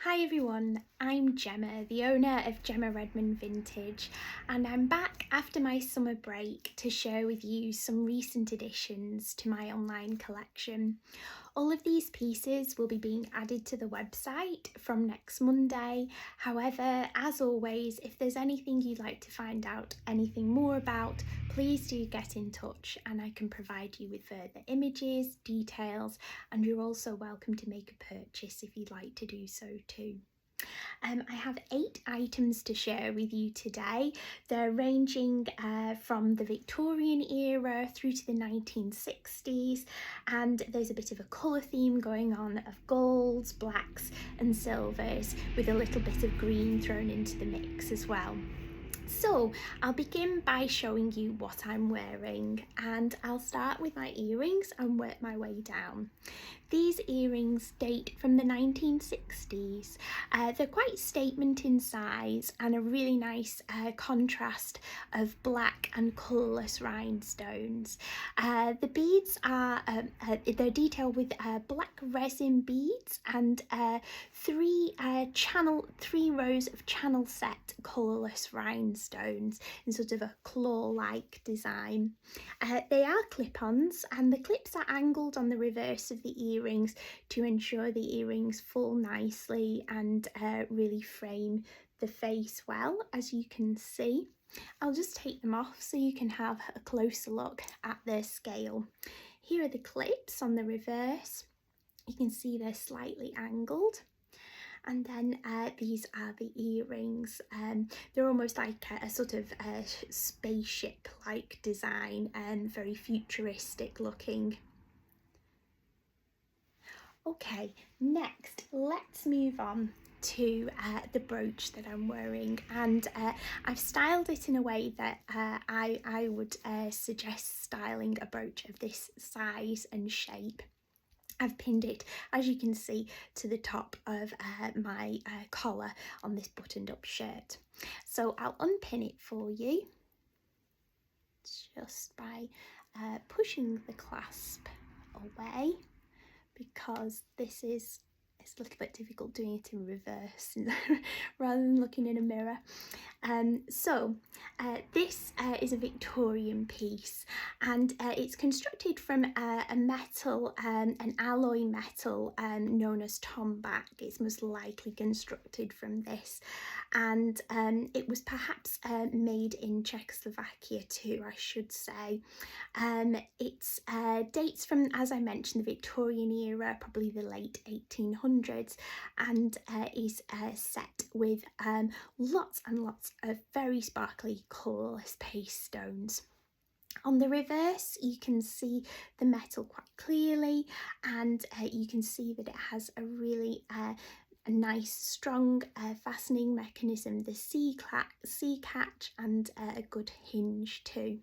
Hi everyone, I'm Gemma, the owner of Gemma Redmond Vintage, and I'm back after my summer break to share with you some recent additions to my online collection. All of these pieces will be being added to the website from next Monday. However, as always, if there's anything you'd like to find out anything more about, please do get in touch and I can provide you with further images, details, and you're also welcome to make a purchase if you'd like to do so too. I have 8 items to share with you today. They're ranging from the Victorian era through to the 1960s, and there's a bit of a colour theme going on of golds, blacks and silvers with a little bit of green thrown into the mix as well. So I'll begin by showing you what I'm wearing, and I'll start with my earrings and work my way down. These earrings date from the 1960s. They're quite statement in size and a really nice contrast of black and colourless rhinestones. The beads are, they're detailed with black resin beads and three rows of channel set colourless rhinestones in sort of a claw-like design. They are clip-ons and the clips are angled on the reverse of the earrings to ensure the earrings fall nicely and really frame the face well, as you can see. I'll just take them off so you can have a closer look at their scale. Here are the clips on the reverse. You can see they're slightly angled. And then these are the earrings. They're almost like a sort of spaceship-like design and very futuristic looking. Okay, next let's move on to the brooch that I'm wearing, and I've styled it in a way that I would suggest styling a brooch of this size and shape. I've pinned it, as you can see, to the top of my collar on this buttoned up shirt. So I'll unpin it for you just by pushing the clasp away, because it's a little bit difficult doing it in reverse rather than looking in a mirror. This is a Victorian piece, and it's constructed from a metal, an alloy metal known as tombac. It's most likely constructed from this, and it was perhaps made in Czechoslovakia too, I should say. It dates from, as I mentioned, the Victorian era, probably the late 1800s, and is set with lots and lots of very sparkly colourless paste stones. On the reverse, you can see the metal quite clearly, and you can see that it has a really a nice strong fastening mechanism, the C-catch, and a good hinge too.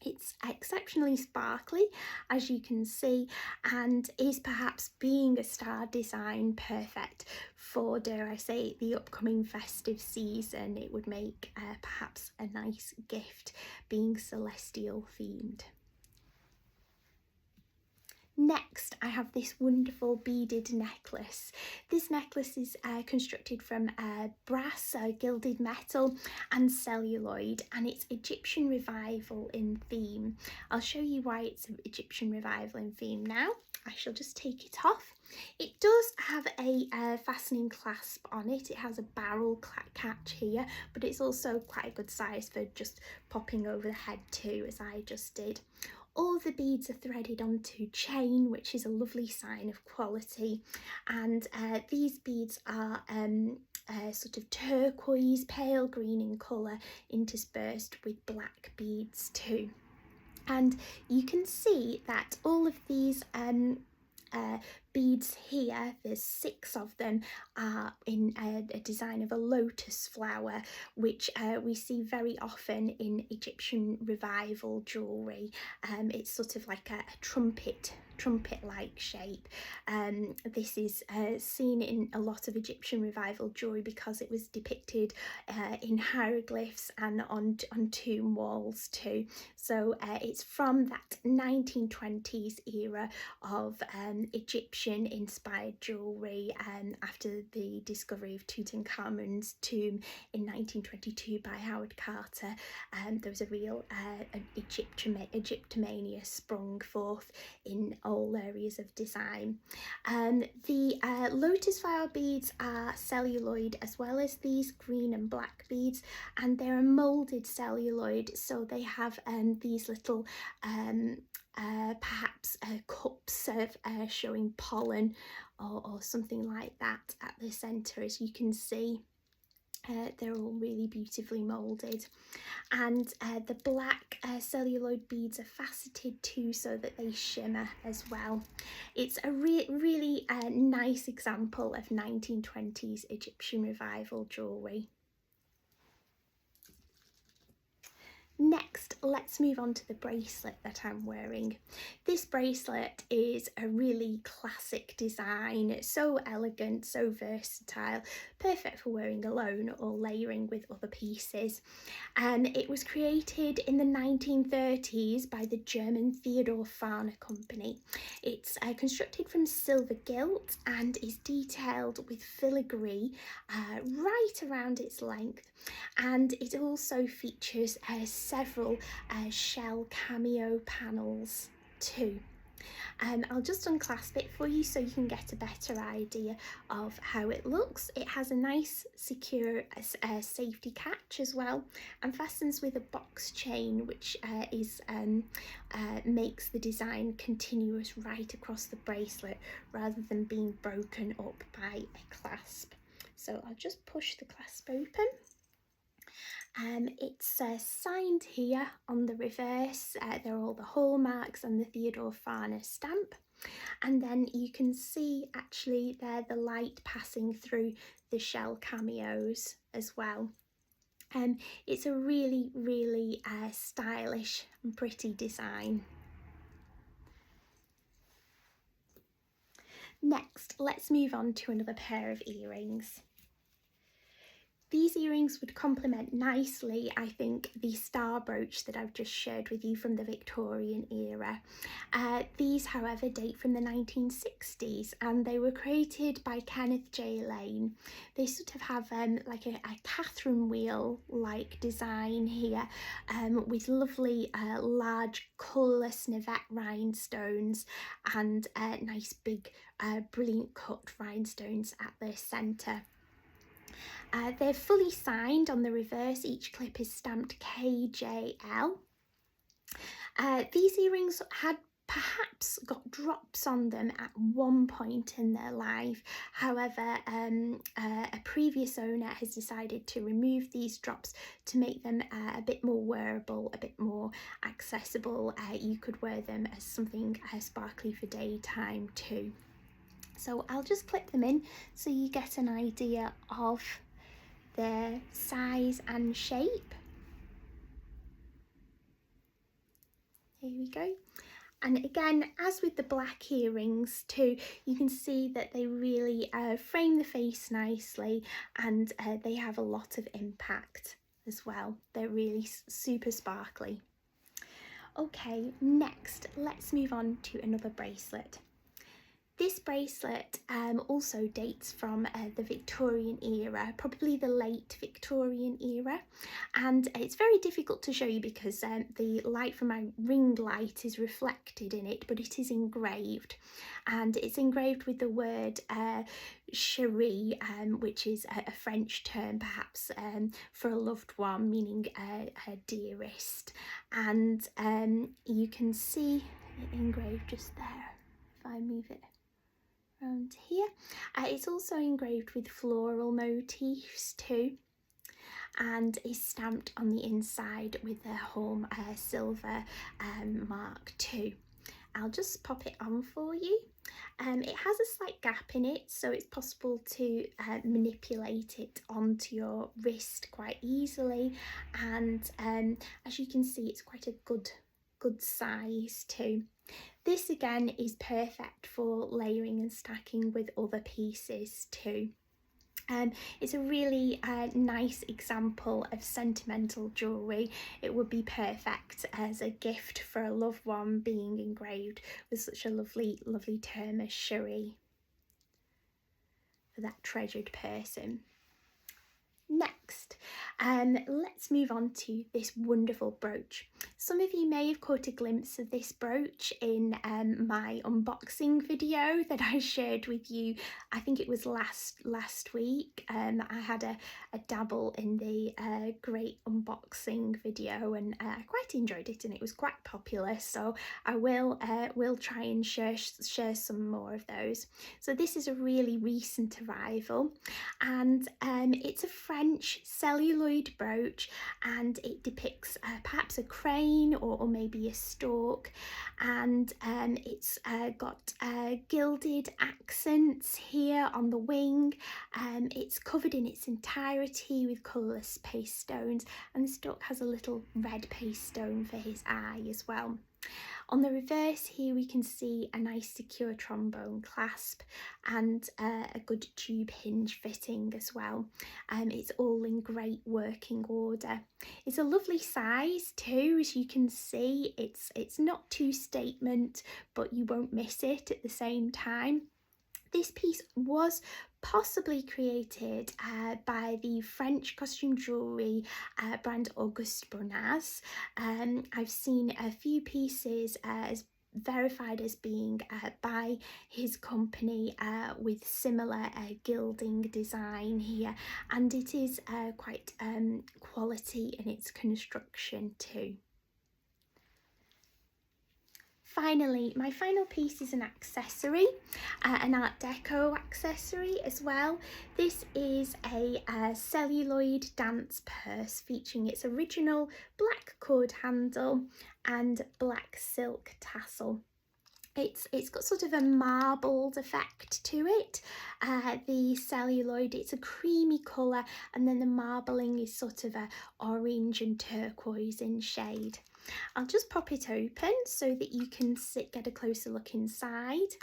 It's exceptionally sparkly, as you can see, and is perhaps, being a star design, perfect for, dare I say, the upcoming festive season. It would make perhaps a nice gift, being celestial themed. Next, I have this wonderful beaded necklace. This necklace is constructed from brass, gilded metal and celluloid, and it's Egyptian revival in theme. I'll show you why it's Egyptian revival in theme now. I shall just take it off. It does have a fastening clasp on it. It has a barrel catch here, but it's also quite a good size for just popping over the head too, as I just did. All the beads are threaded onto chain, which is a lovely sign of quality, and these beads are sort of turquoise, pale green in colour, interspersed with black beads too. And you can see that all of these beads here, there's 6 of them, are in a design of a lotus flower, which we see very often in Egyptian revival jewellery. It's sort of like a trumpet trumpet-like shape. This is seen in a lot of Egyptian revival jewellery because it was depicted in hieroglyphs and on tomb walls too. So it's from that 1920s era of Egyptian inspired jewellery after the discovery of Tutankhamun's tomb in 1922 by Howard Carter. There was a real Egyptomania sprung forth in all areas of design. The lotus flower beads are celluloid as well as these green and black beads, and they're a moulded celluloid, so they have these little perhaps cups of showing pollen or something like that at the centre, as you can see. They're all really beautifully moulded, and the black celluloid beads are faceted too so that they shimmer as well. It's a really nice example of 1920s Egyptian revival jewellery. Next, let's move on to the bracelet that I'm wearing. This bracelet is a really classic design, so elegant, so versatile, perfect for wearing alone or layering with other pieces. It was created in the 1930s by the German Theodor Farner Company. It's constructed from silver gilt and is detailed with filigree right around its length, and it also features several shell cameo panels too. I'll just unclasp it for you so you can get a better idea of how it looks. It has a nice secure safety catch as well, and fastens with a box chain, which makes the design continuous right across the bracelet rather than being broken up by a clasp. So I'll just push the clasp open. It's signed here on the reverse. There are all the hallmarks and the Theodor Farner stamp, and then you can see actually there the light passing through the shell cameos as well. It's a really stylish and pretty design. Next, let's move on to another pair of earrings. These earrings would complement nicely, I think, the star brooch that I've just shared with you from the Victorian era. These, however, date from the 1960s, and they were created by Kenneth J. Lane. They sort of have like a Catherine wheel-like design here, with lovely large colourless Navette rhinestones and nice big brilliant cut rhinestones at the centre. They're fully signed on the reverse. Each clip is stamped KJL. These earrings had perhaps got drops on them at one point in their life. However, a previous owner has decided to remove these drops to make them a bit more wearable, a bit more accessible. You could wear them as something sparkly for daytime too. So I'll just clip them in so you get an idea of their size and shape. Here we go. And again, as with the black earrings too, you can see that they really frame the face nicely, and they have a lot of impact as well. They're really super sparkly. Okay, next let's move on to another bracelet. This bracelet also dates from the Victorian era, probably the late Victorian era, and it's very difficult to show you because the light from my ring light is reflected in it, but it is engraved, and it's engraved with the word chérie, which is a French term perhaps for a loved one, meaning a dearest, and you can see it engraved just there if I move it around here. It's also engraved with floral motifs too, and is stamped on the inside with the home silver mark too. I'll just pop it on for you. It has a slight gap in it, so it's possible to manipulate it onto your wrist quite easily, and as you can see, it's quite a good good size too. This again is perfect for layering and stacking with other pieces too. It's a really nice example of sentimental jewellery. It would be perfect as a gift for a loved one being engraved with such a lovely, lovely term as Shuri for that treasured person. Next, let's move on to this wonderful brooch. Some of you may have caught a glimpse of this brooch in my unboxing video that I shared with you. I think it was last week. I had a dabble in the great unboxing video, and I quite enjoyed it, and it was quite popular. So I will try and share some more of those. So this is a really recent arrival, and it's a French celluloid brooch, and it depicts perhaps a crane or maybe a stork, and it's got gilded accents here on the wing. It's covered in its entirety with colourless paste stones, and the stork has a little red paste stone for his eye as well. On the reverse here we can see a nice secure trombone clasp and a good tube hinge fitting as well. It's all in great working order. It's a lovely size too, as you can see. It's not too statement, but you won't miss it at the same time. This piece was possibly created by the French costume jewellery brand Auguste Bonaz. I've seen a few pieces as verified as being by his company with similar gilding design here, and it is quite quality in its construction too. Finally, my final piece is an accessory, an Art Deco accessory as well. This is a celluloid dance purse featuring its original black cord handle and black silk tassel. It's got sort of a marbled effect to it. The celluloid, it's a creamy colour, and then the marbling is sort of a orange and turquoise in shade. I'll just pop it open so that you can get a closer look inside.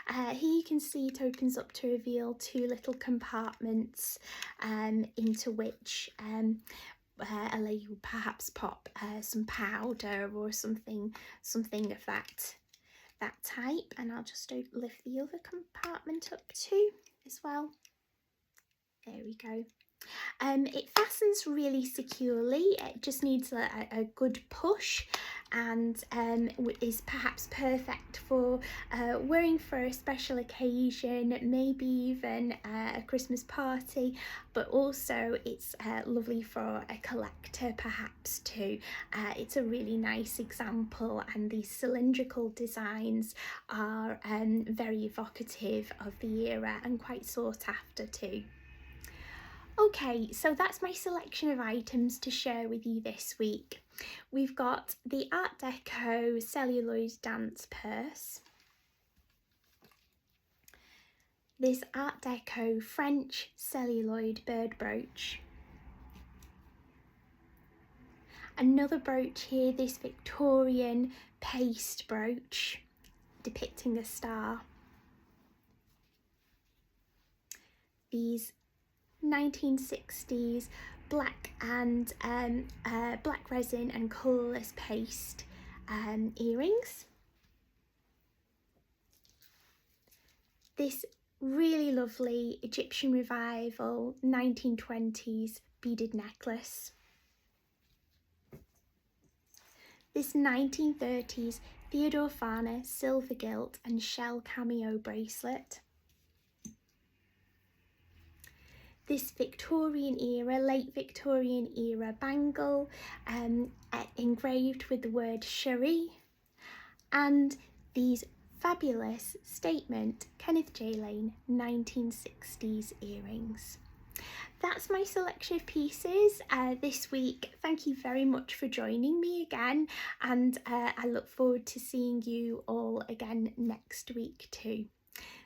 Here you can see it opens up to reveal two little compartments into which allow you perhaps pop some powder or something of that type. And I'll just lift the other compartment up too as well. There we go. It fastens really securely. It just needs a good push, and is perhaps perfect for wearing for a special occasion, maybe even a Christmas party, but also it's lovely for a collector perhaps too. It's a really nice example, and these cylindrical designs are very evocative of the era and quite sought after too. Okay, so that's my selection of items to share with you this week. We've got the Art Deco celluloid dance purse, this Art Deco French celluloid bird brooch, another brooch here, this Victorian paste brooch depicting a star, these 1960s black and black resin and colourless paste earrings, this really lovely Egyptian revival 1920s beaded necklace, this 1930s Theodore Farner silver gilt and shell cameo bracelet, this Victorian era, late Victorian era bangle engraved with the word Shuri, and these fabulous statement Kenneth J. Lane 1960s earrings. That's my selection of pieces this week. Thank you very much for joining me again, and I look forward to seeing you all again next week too.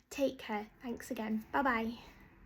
Take care. Thanks again. Bye bye.